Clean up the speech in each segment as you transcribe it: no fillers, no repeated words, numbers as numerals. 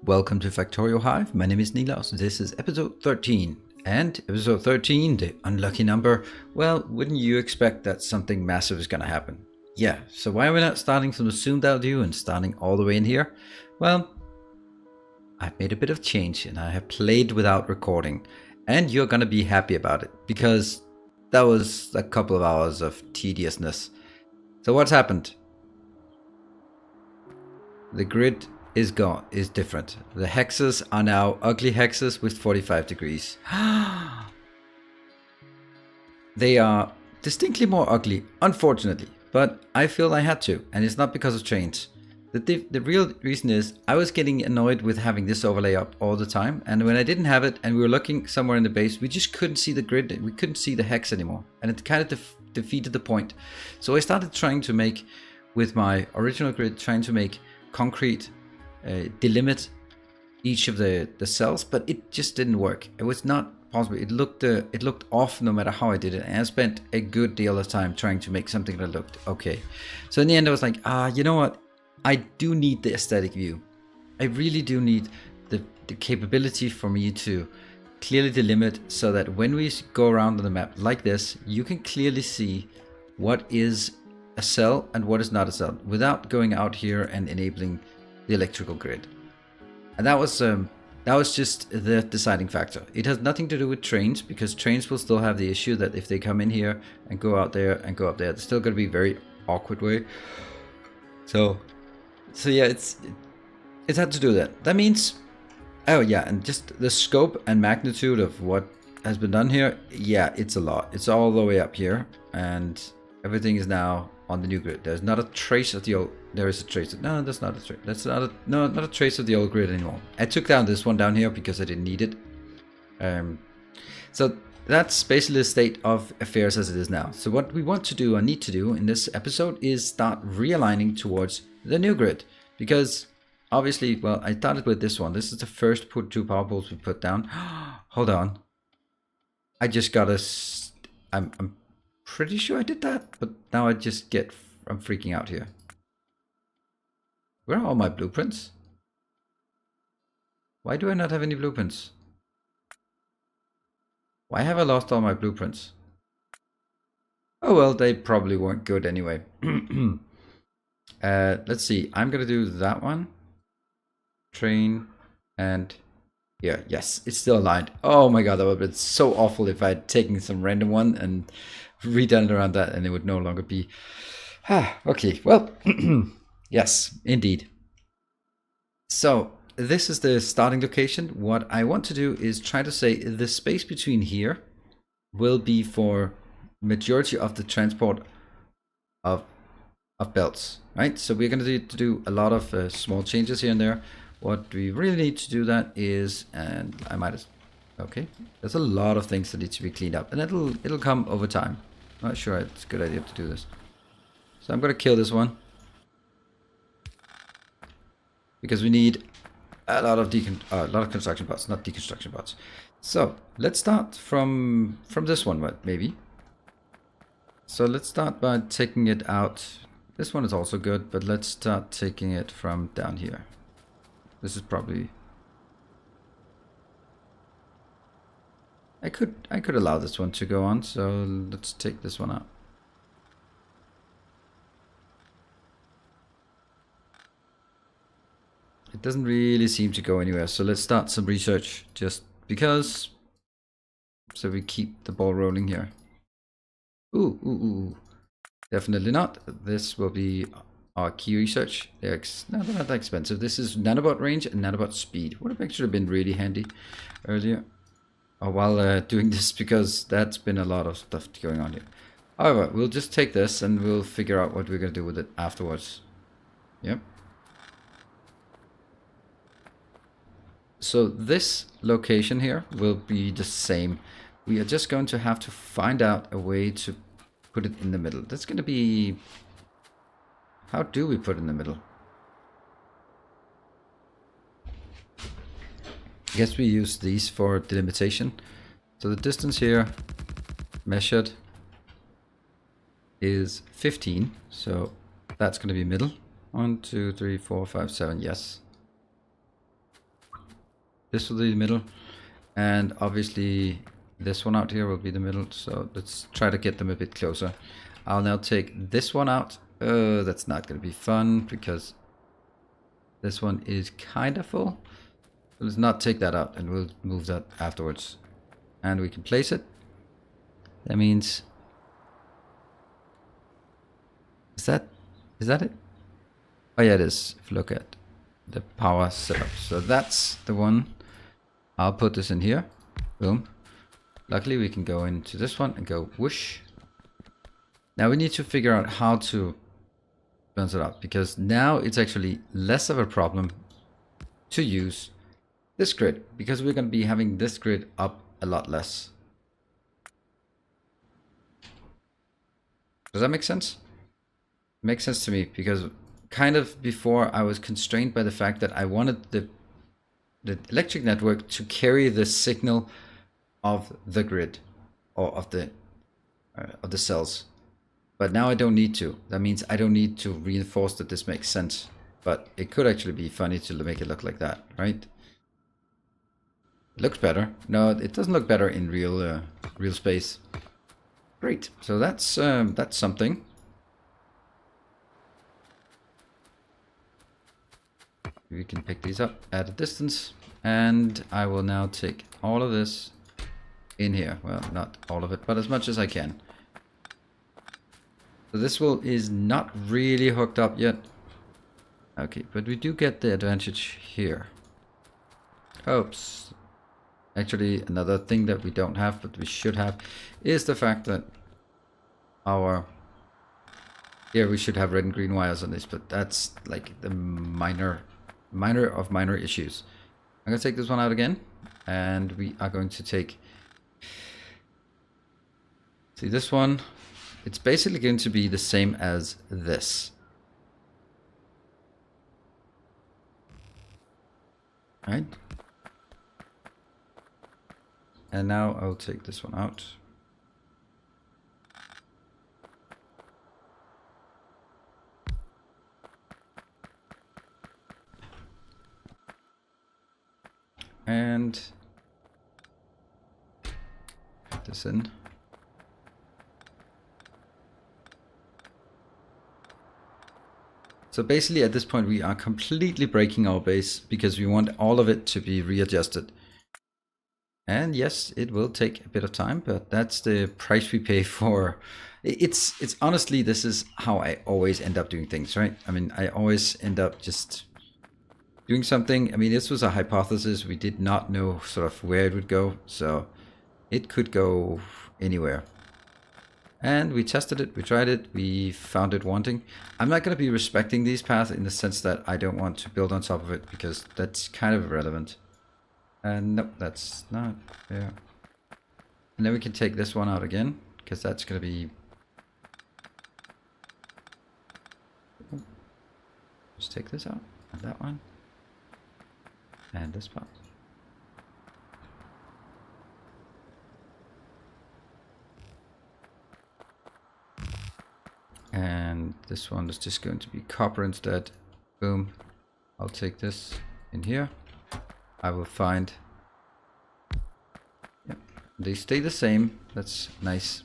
Welcome to Factorio Hive. My name is Nilos. This is episode 13. And episode 13, the unlucky number. Well, wouldn't you expect that something massive is going to happen? Yeah, so why are we not starting from the zoomed out view and starting all the way in here? Well, I've made a bit of change and I have played without recording. And you're going to be happy about it because that was a couple of hours of tediousness. So what's happened? The grid is different. The hexes are now ugly hexes with 45 degrees. They are distinctly more ugly, unfortunately, but I feel I had to, and it's not because of change. The real reason is I was getting annoyed with having this overlay up all the time, and when I didn't have it and we were looking somewhere in the base, we just couldn't see the grid, we couldn't see the hex anymore, and it kind of defeated the point. So I started trying to make, with my original grid, trying to make concrete delimit each of the cells, but it just didn't work. It was not possible. It looked off no matter how I did it, and I spent a good deal of time trying to make something that looked okay. So in the end I was like, you know what, I do need the aesthetic view. I really do need the capability for me to clearly delimit so that when we go around on the map like this, you can clearly see what is a cell and what is not a cell without going out here and enabling the electrical grid. And that was just the deciding factor. It has nothing to do with trains, because trains will still have the issue that if they come in here and go out there and go up there, it's still going to be a very awkward way. So yeah, it's had to do that. That means, oh yeah, and just the scope and magnitude of what has been done here, yeah, it's a lot. It's all the way up here, and everything is now on the new grid. There's not a trace of the old. There is a trace. No, that's not a trace. That's not a not a trace of the old grid anymore. I took down this one down here because I didn't need it. So that's basically the state of affairs as it is now. So what we want to do, or need to do in this episode, is start realigning towards the new grid, because obviously, well, I started with this one. This is the first two power poles we put down. Hold on. I just got a. I'm pretty sure I did that, but now I'm freaking out here. Where are all my blueprints? Why do I not have any blueprints? Why have I lost all my blueprints? Oh well, they probably weren't good anyway. Let's see, I'm gonna do that one. Train, and yeah, yes, it's still aligned. Oh my god, that would have been so awful if I had taken some random one and redone it around that, and it would no longer be. Okay, well, yes, indeed. So this is the starting location. What I want to do is try to say the space between here will be for majority of the transport of belts, right? So we're going to do a lot of small changes here and there. What we really need to do that is, and I might have, okay, there's a lot of things that need to be cleaned up, and it'll come over time. I'm not sure it's a good idea to do this. So I'm going to kill this one, because we need a lot of construction parts, not deconstruction parts. So let's start from this one, maybe. So let's start by taking it out. This one is also good, but let's start taking it from down here. This is probably. I could allow this one to go on, so let's take this one out. It doesn't really seem to go anywhere, so let's start some research just because, so we keep the ball rolling here. Ooh. Definitely not. This will be our key research. They're not that expensive. This is nanobot range and nanobot speed. Would have actually been really handy earlier, or while doing this, because that's been a lot of stuff going on here. However, we'll just take this and we'll figure out what we're going to do with it afterwards. Yep. So this location here will be the same. We are just going to have to find out a way to put it in the middle. That's going to be... How do we put it in the middle? I guess we use these for delimitation. So the distance here measured is 15. So that's going to be middle. 1, 2, 3, 4, 5, 7. Yes. this will be the middle, and obviously this one out here will be the middle. So let's try to get them a bit closer. I'll now take this one out. That's not going to be fun because this one is kind of full. So let's not take that out, and we'll move that afterwards. And we can place it. That means... Is that it? Oh yeah, it is. If you look at the power setup. So that's the one. I'll put this in here. Boom. Luckily we can go into this one and go whoosh. Now we need to figure out how to balance it out, because now it's actually less of a problem to use this grid, because we're going to be having this grid up a lot less. Does that make sense? Makes sense to me, because kind of before I was constrained by the fact that I wanted the electric network to carry the signal of the grid or of the cells. But now I don't need to. That means I don't need to reinforce that this makes sense. But it could actually be funny to make it look like that, right? It looks better. No, it doesn't look better in real space. Great. So that's something. We can pick these up at a distance, and I will now take all of this in here. Well, not all of it, but as much as I can. So this is not really hooked up yet. Okay, but we do get the advantage here. Oops. Actually, another thing that we don't have, but we should have, is the fact that here we should have red and green wires on this, but that's like the minor of minor issues. I'm going to take this one out again, and we are going to take... See this one? It's basically going to be the same as this. Right? And now I'll take this one out. And put this in. So basically at this point we are completely breaking our base because we want all of it to be readjusted. And yes, it will take a bit of time, but that's the price we pay for. It's honestly, this is how I always end up doing things, right? I mean, I always end up just doing something. I mean, this was a hypothesis. We did not know sort of where it would go, so it could go anywhere. And we tested it, we tried it, we found it wanting. I'm not going to be respecting these paths in the sense that I don't want to build on top of it, because that's kind of irrelevant. And nope, that's not there. And then we can take this one out again, because that's going to be... Just take this out, and that one, and this part. And this one is just going to be copper instead. Boom. I'll take this in here. I will find... Yep, they stay the same. That's nice.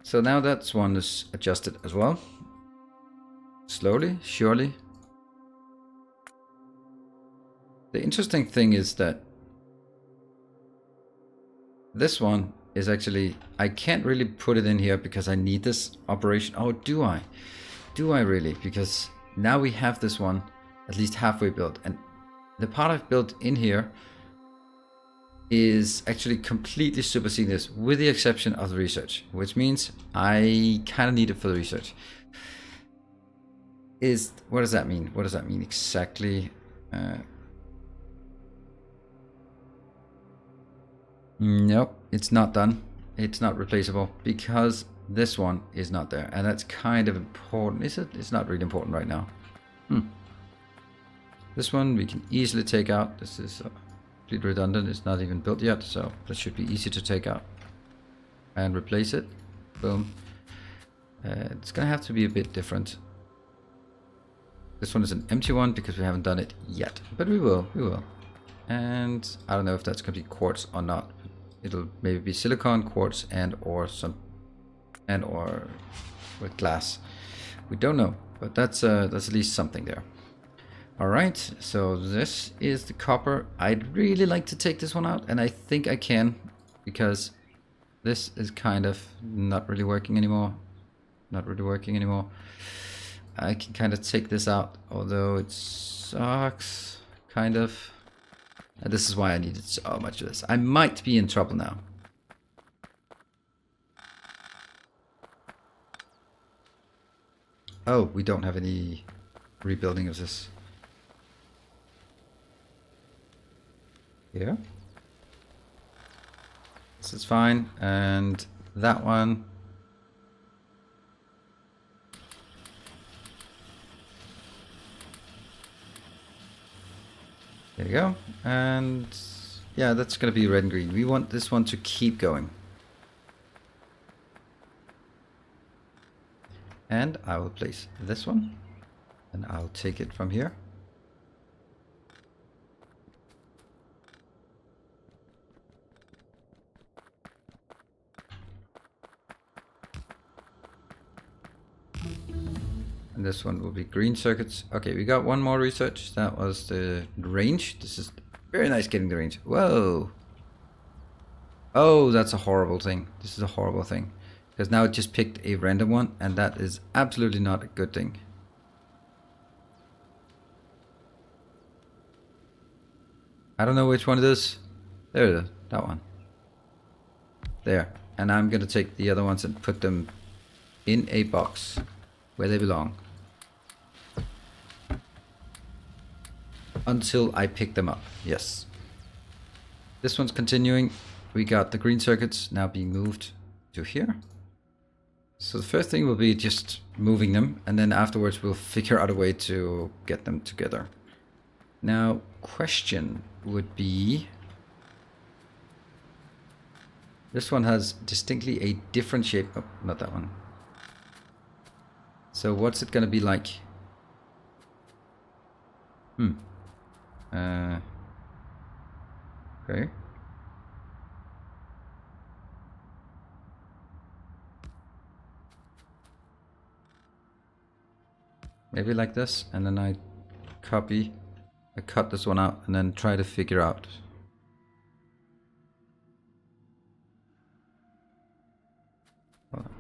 So now that one is adjusted as well. Slowly, surely. The interesting thing is that this one is actually, I can't really put it in here because I need this operation. Oh, do I? Do I really? Because now we have this one at least halfway built, and the part I've built in here is actually completely superseding this, with the exception of the research, which means I kind of need it for the research. What does that mean? What does that mean exactly? Nope, it's not done. It's not replaceable because this one is not there, and that's kind of important. Is it? It's not really important right now. This one we can easily take out. This is completely redundant. It's not even built yet, so that should be easy to take out and replace it. Boom. It's gonna have to be a bit different. This one is an empty one because we haven't done it yet, but we will. And I don't know if that's gonna be quartz or not. It'll maybe be silicon, quartz, and or with glass. We don't know, but that's at least something there. All right, so this is the copper. I'd really like to take this one out, and I think I can, because this is kind of not really working anymore. I can kind of take this out, although it sucks, kind of. And this is why I needed so much of this. I might be in trouble now. Oh, we don't have any rebuilding of this. Here. This is fine. And that one. There you go. And yeah, that's going to be red and green. We want this one to keep going. And I will place this one. And I'll take it from here. And this one will be green circuits. Okay, we got one more research. That was the range. This is very nice getting the range. Whoa. Oh, that's a horrible thing. This is a horrible thing. Because now it just picked a random one, and that is absolutely not a good thing. I don't know which one it is. There it is. That one. There. And I'm going to take the other ones and put them in a box where they belong. Until I pick them up. Yes. This one's continuing. We got the green circuits now being moved to here. So the first thing will be just moving them, and then afterwards we'll figure out a way to get them together. Now, question would be... This one has distinctly a different shape. Oh, not that one. So what's it gonna be like? Okay. Maybe like this, and then I cut this one out, and then try to figure out. Hold on.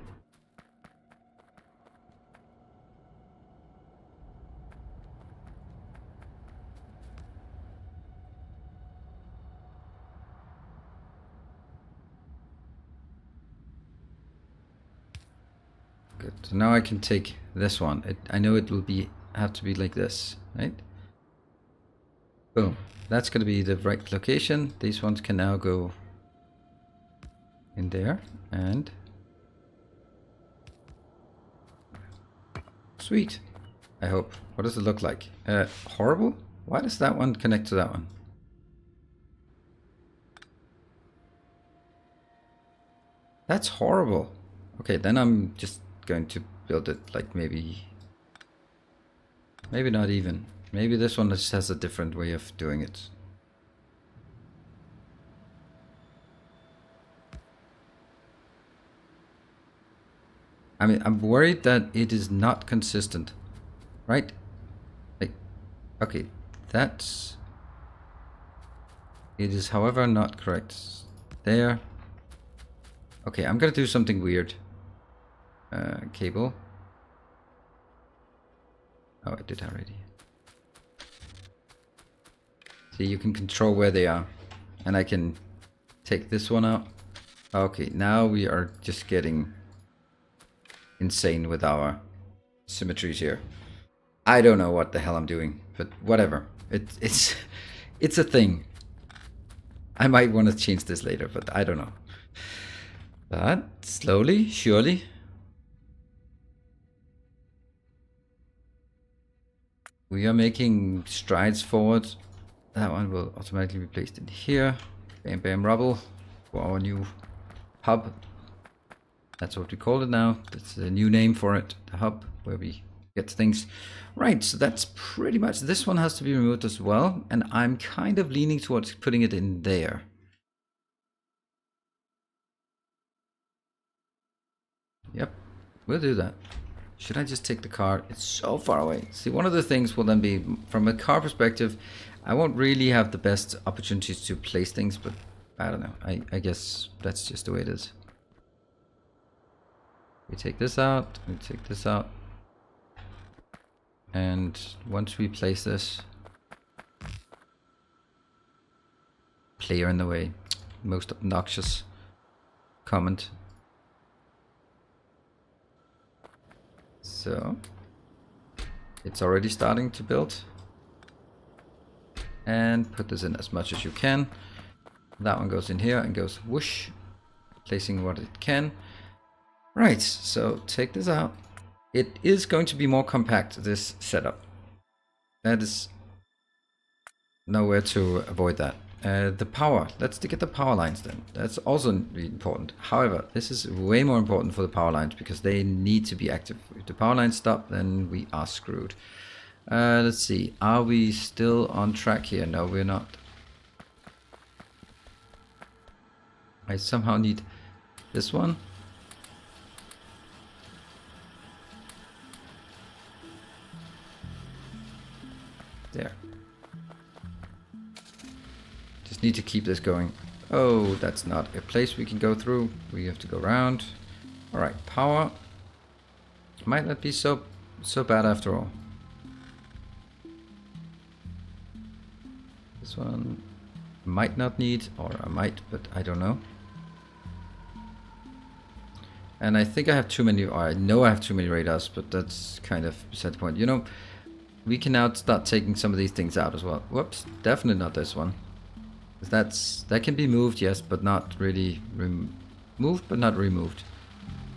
Good. So now I can take this one. I know it will have to be like this, right? Boom. That's going to be the right location. These ones can now go in there, and sweet. I hope. What does it look like? Horrible? Why does that one connect to that one? That's horrible. Okay, then I'm just going to build it like maybe not even. Maybe this one just has a different way of doing it. I mean, I'm worried that it is not consistent, right? Like, okay, that's... It is, however, not correct. There. Okay, I'm gonna do something weird. Cable. Oh, I did already. See, you can control where they are. And I can take this one out. Okay, now we are just getting insane with our symmetries here. I don't know what the hell I'm doing, but whatever. It's a thing. I might want to change this later, but I don't know. But slowly, surely. We are making strides forward. That one will automatically be placed in here. Bam bam rubble for our new hub. That's what we call it now. That's the new name for it. The hub, where we get things. Right, so that's pretty much, this one has to be removed as well, and I'm kind of leaning towards putting it in there. Yep, we'll do that. Should I just take the car? It's so far away. See, one of the things will then be, from a car perspective, I won't really have the best opportunities to place things, but I don't know. I guess that's just the way it is. We take this out, we take this out. And once we place this, player in the way, most obnoxious comment. So it's already starting to build. And put this in as much as you can. That one goes in here and goes whoosh, placing what it can. Right, so take this out. It is going to be more compact, this setup. That is nowhere to avoid that. The power, let's get the power lines then. That's also important. However, this is way more important for the power lines because they need to be active. If the power lines stop, then we are screwed. Let's see, are we still on track here? No, we're not. I somehow need this one. There. Just need to keep this going. Oh, that's not a place we can go through. We have to go around. Alright, power. Might not be so bad after all. This one might not need, or I might, but I don't know. And I think I have too many, or I know I have too many radars, but that's kind of beside the point. You know, we can now start taking some of these things out as well. Whoops, definitely not this one. That can be moved, yes, but not really moved, but not removed.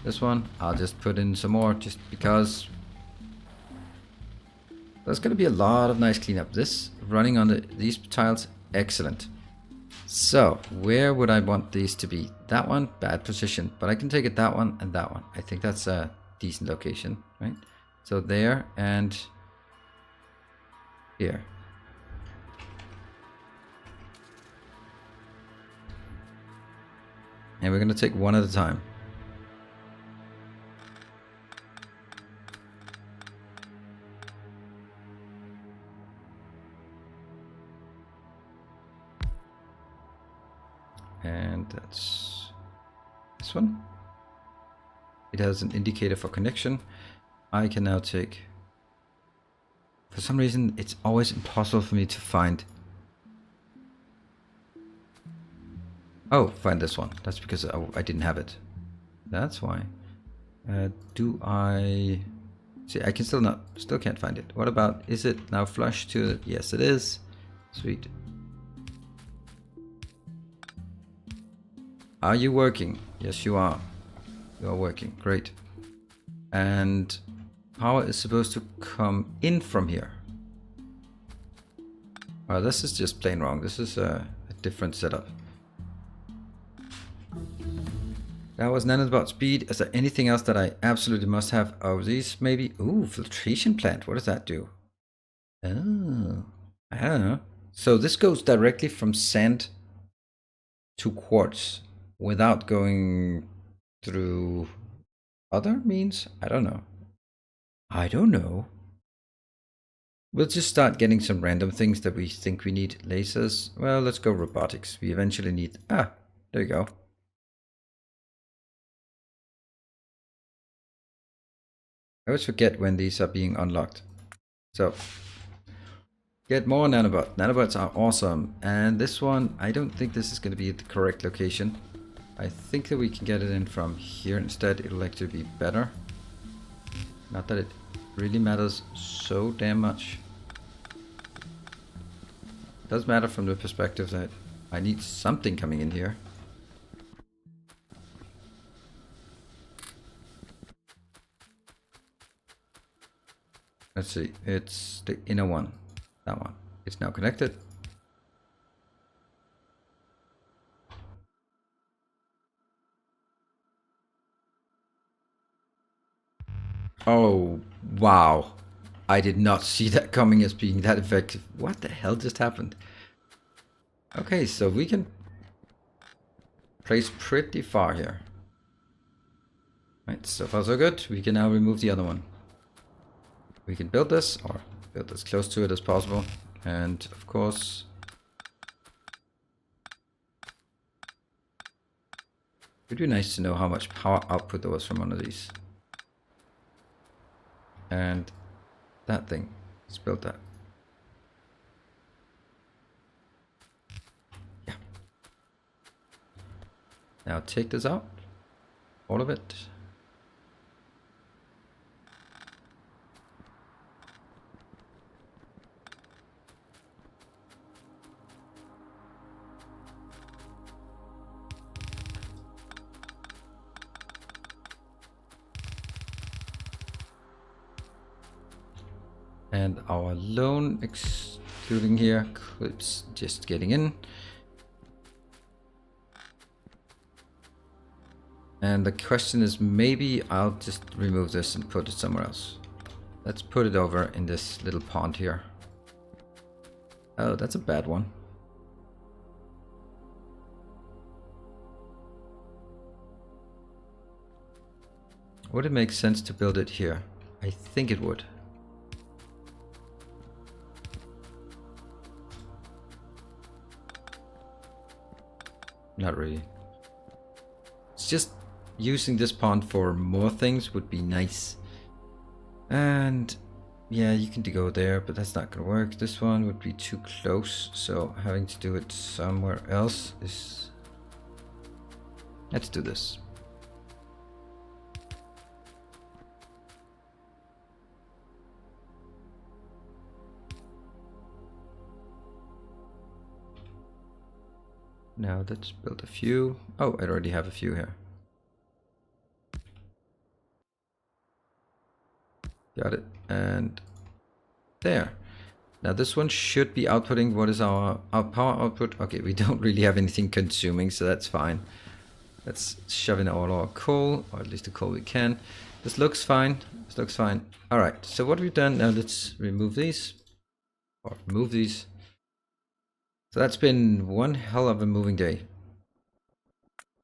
This one, I'll just put in some more, just because there's going to be a lot of nice cleanup. This running on these tiles, excellent. So where would I want these to be? That one, bad position, but I can take it that one and that one. I think that's a decent location, right? So there and here. And we're going to take one at a time. And that's this one. It has an indicator for connection. I can now take... For some reason, it's always impossible for me to find... Oh, find this one. That's because I didn't have it. That's why. Do I... See, I can still can't find it. What about, is it now flush to it? Yes, it is. Sweet. Are you working? Yes, you are. You are working. Great. And power is supposed to come in from here. Well, this is just plain wrong. This is a different setup. That was nanobot speed. Is there anything else that I absolutely must have? Oh, these maybe. Ooh, filtration plant. What does that do? Oh, I don't know. So this goes directly from sand to quartz without going through other means? I don't know. I don't know. We'll just start getting some random things that we think we need. Lasers. Well, let's go robotics. We eventually need... Ah, there you go. I always forget when these are being unlocked. So, get more nanobots. Nanobots are awesome. And this one, I don't think this is going to be the correct location. I think that we can get it in from here instead. It'll actually be better. Not that it really matters so damn much. It does matter from the perspective that I need something coming in here. Let's see, it's the inner one, that one. It's now connected. Oh, wow. I did not see that coming as being that effective. What the hell just happened? Okay, so we can place pretty far here. Right, so far so good. We can now remove the other one. We can build this, or build as close to it as possible. And of course, it would be nice to know how much power output there was from one of these. And that thing, let's build that. Yeah. Now take this out, all of it. And our loan excluding here, clips just getting in. And the question is, maybe I'll just remove this and put it somewhere else. Let's put it over in this little pond here. Oh, that's a bad one. Would it make sense to build it here? I think it would. Not really. It's just using this pond for more things would be nice. And yeah, you can go there, but that's not gonna work. This one would be too close, so having to do it somewhere else is... Let's do this. Now let's build a few. Oh, I already have a few here. Got it. And there. Now this one should be outputting. What is our power output? Okay, we don't really have anything consuming, so that's fine. Let's shove in all our coal, or at least the coal we can. This looks fine. This looks fine. All right, so what we've done, now let's remove these. Or move these. So that's been one hell of a moving day.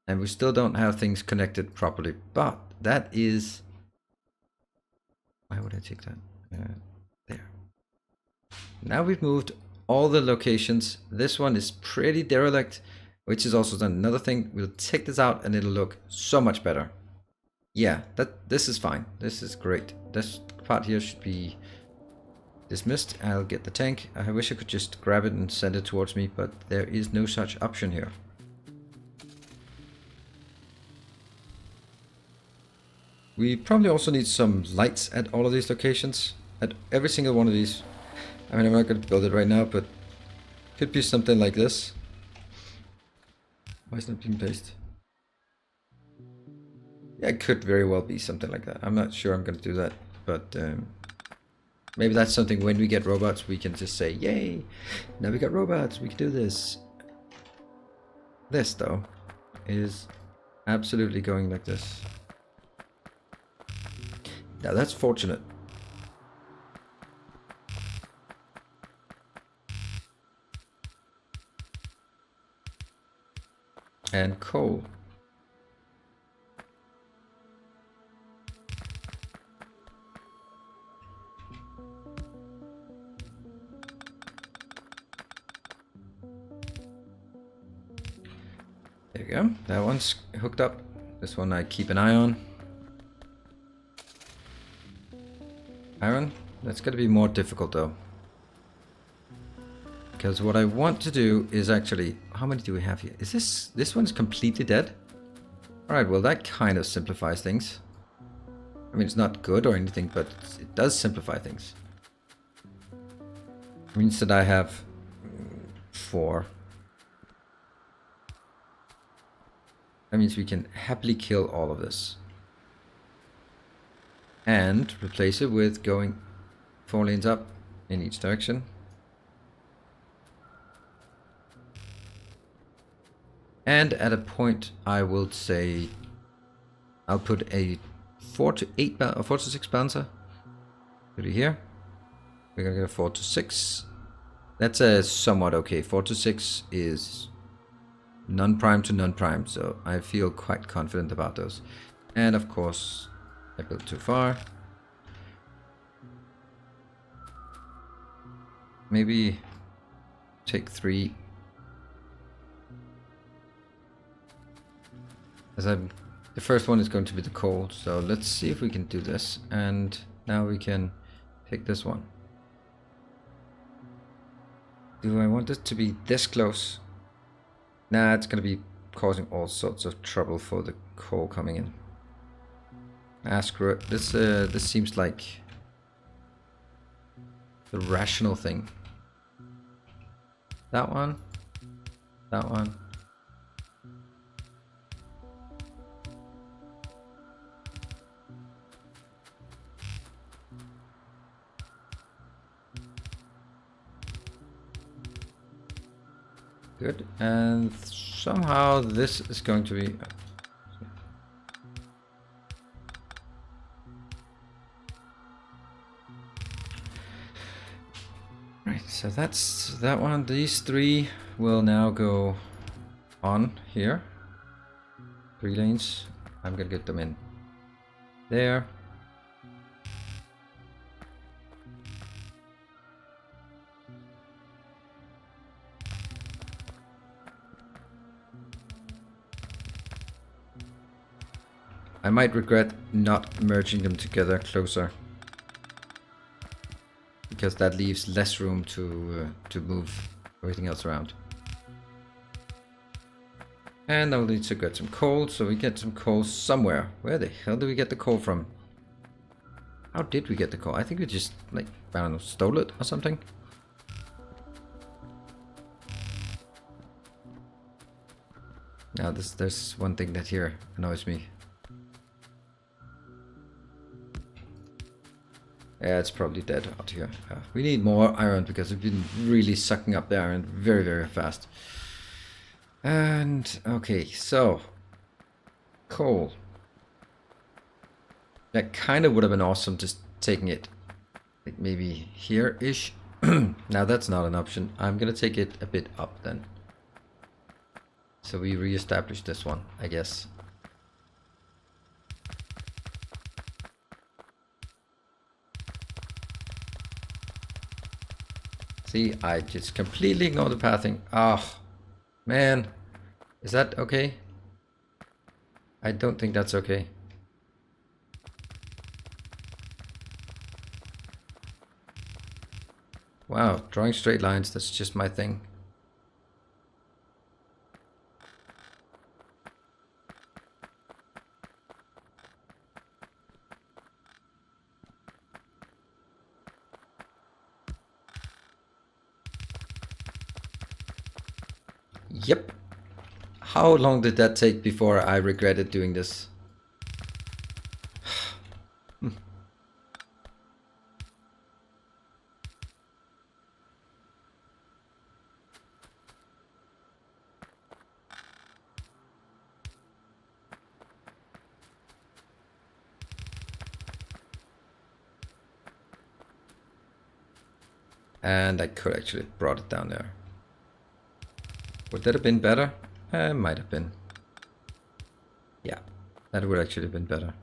And we still don't have things connected properly, but that is... Why would I take that? There. Now we've moved all the locations. This one is pretty derelict, which is also another thing. We'll take this out and it'll look so much better. Yeah, this is fine. This is great. This part here should be dismissed. I'll get the tank. I wish I could just grab it and send it towards me, but there is no such option here. We probably also need some lights at all of these locations. At every single one of these. I mean, I'm not going to build it right now, but it could be something like this. Why is it not being placed? Yeah, it could very well be something like that. I'm not sure I'm going to do that, but maybe that's something when we get robots, we can just say, yay, now we got robots, we can do this. This, though, is absolutely going like this. Now that's fortunate. And coal. There we go. That one's hooked up. This one I keep an eye on. Iron. That's going to be more difficult though. Because what I want to do is actually... How many do we have here? Is this one's completely dead? Alright, well that kind of simplifies things. I mean, it's not good or anything, but it does simplify things. It means that I have 4. That means we can happily kill all of this. And replace it with going 4 lanes up in each direction. And at a point I will say I'll put a 4 to 8 or 4 to 6 bouncer. Put it here. We're gonna get a 4 to 6. That's a somewhat okay. 4 to 6 is non-prime to non-prime, so I feel quite confident about those. And of course, I built too far. Maybe take 3. As the first one is going to be the coal, so let's see if we can do this. And now we can take this one. Do I want this to be this close? Nah, it's gonna be causing all sorts of trouble for the coal coming in. Screw it. This seems like the rational thing. That one. That one. Good. And somehow this is going to be... Right, so that's that one. These 3 will now go on here. 3 lanes. I'm gonna get them in there. I might regret not merging them together closer, because that leaves less room to move everything else around. And I'll need to get some coal, so we get some coal somewhere. Where the hell do we get the coal from? How did we get the coal? I think we just, like, I don't know, stole it or something. Now there's one thing that here annoys me. Yeah, it's probably dead out here. We need more iron because we've been really sucking up the iron very, very fast. And, okay, so. Coal. That kind of would have been awesome just taking it like maybe here-ish. Now that's not an option. I'm gonna take it a bit up then. So we re-establish this one, I guess. See, I just completely ignore the pathing. Oh, man. Is that okay? I don't think that's okay. Wow, drawing straight lines, that's just my thing. Yep. How long did that take before I regretted doing this? And I could actually have brought it down there. Would that have been better? Might have been. Yeah, that would actually have been better.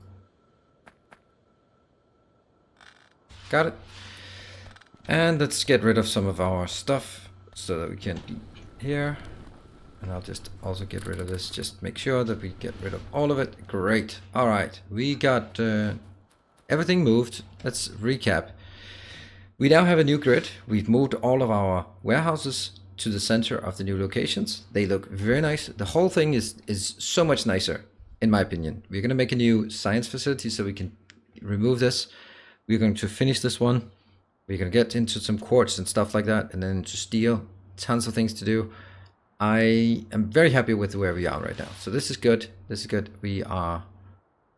Got it. And let's get rid of some of our stuff so that we can be here. And I'll just also get rid of this. Just make sure that we get rid of all of it. Great. All right. We got everything moved. Let's recap. We now have a new grid. We've moved all of our warehouses to the center of the new locations. They look very nice. The whole thing is so much nicer, in my opinion. We're going to make a new science facility so we can remove this. We're going to finish this one. We're going to get into some quartz and stuff like that, and then into steel. Tons of things to do. I am very happy with where we are right now. So this is good. This is good. We are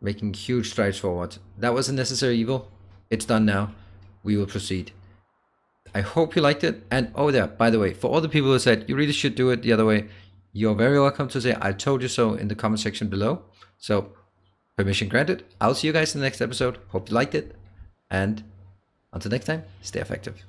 making huge strides forward. That was a necessary evil. It's done now. We will proceed. I hope you liked it. And oh there, by the way, for all the people who said you really should do it the other way, you're very welcome to say I told you so in the comment section below. So Permission granted. I'll see you guys in the next episode. Hope you liked it. And until next time, stay effective.